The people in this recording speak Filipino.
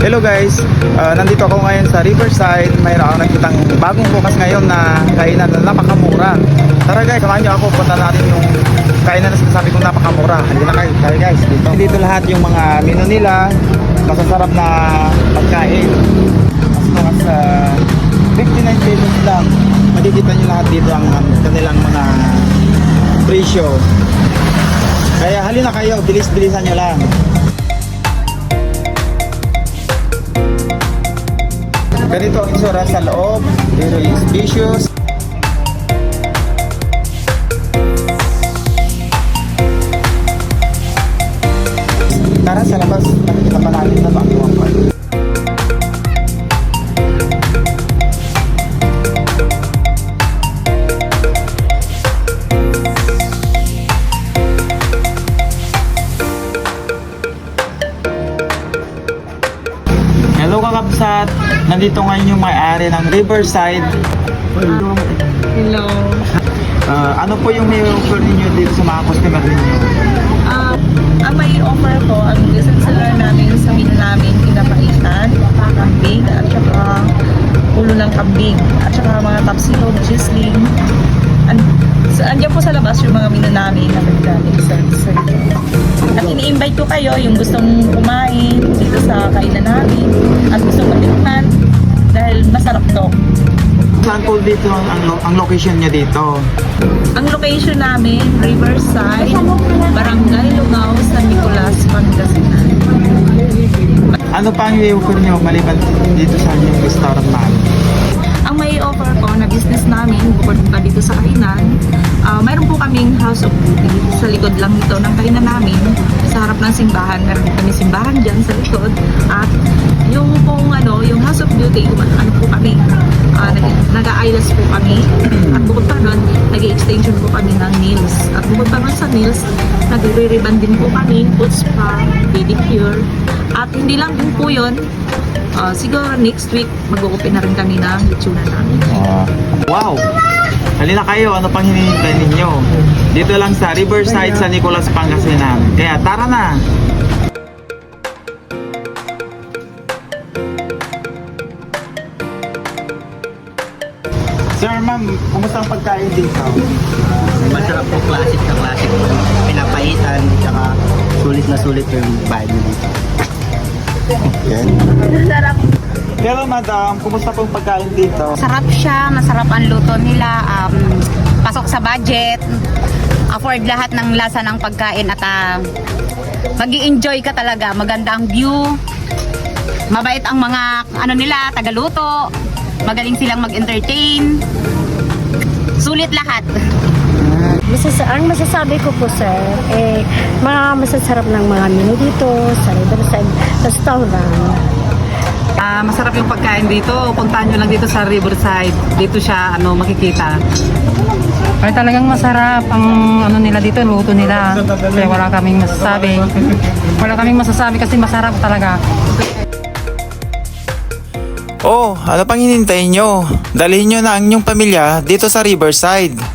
Hello guys, nandito ako ngayon sa Riverside. Mayroon akong nakitang bagong bukas ngayon na kainan na napakamura. Tara guys, samahan nyo ako, punta natin yung kainan na sinasabi kong napakamura. Halika na kayo, tayo guys, dito lahat yung mga menu nila, masasarap na pagkain. As long as 59 pesos lang, makikita nyo lahat dito ang kanilang mga presyo. Kaya halina kayo, bilis-bilisan nyo lang. Ganito ang isura sa loob, very spacious. Tara sa labas, nakikita pa natin na bago ang part. Hello kakabsat! Nandito ngayon yung may-ari ng Riverside. Hello. Ano po yung may offer ninyo dito sa mga customer ninyo? Ang may offer ko, ang best seller namin sa menu namin, pinapaitan, kambing, at saka ulo ng kambing, at saka mga tapsilo, chisling. Andiyan po sa labas yung mga menu namin na nagdaling sa At ini-invite ko kayo yung gustong kumain dito sa kainan namin at gustong matikman dahil masarap to. Saan po dito ang location niya dito? Ang location namin, Riverside, Barangay Lungaw, San Nicolas, Pangasinan. Ano pa ang i-offer niyo maliban dito sa inyong restaurant namin? Ang may offer ko na business namin, bukod pa dito sa kainan, mayroon po kaming House of Beauty sa likod lang ito ng kainan namin, sa harap ng simbahan. Meron kami simbahan dyan sa likod. At yung pong yung House of Beauty, po kami, nag-a-eyelash po kami. At bukod pa nun, nag-extension po kami ng nails. At bukod pa nun sa nails, nagre-ribbon din po kami, foot spa, pedicure. At hindi lang din po yun, siguro next week, mag-open na rin kami ng lechona namin. Wow! Halina kayo, ano pang hinihintay ninyo? Dito lang sa Riverside, San Nicolas, Pangasinan. Kaya tara na! Sir, ma'am, kumusta ang pagkain dito? Masarap po, classic na classic po. Pinapaitan, tsaka sulit yung vibe nyo dito. Okay. Hello madam, kumusta po ang pagkain dito? Sarap siya, masarap ang luto nila, pasok sa budget, afford lahat ng lasa ng pagkain at mag-i-enjoy ka talaga. Maganda ang view, mabait ang mga nila, tagaluto, magaling silang mag-entertain, sulit lahat. Ang masasabi ko po sir, masasarap ng mga menu dito sa Riverside Restaurant. Masarap yung pagkain dito. Puntahan nyo lang dito sa Riverside. Dito siya makikita. Ay talagang masarap ang nila dito, luto nila. Kaya wala kaming masasabi. Wala kaming masasabi kasi masarap talaga. Oh, ano pang hinintay nyo? Dalhin nyo na ang inyong pamilya dito sa Riverside.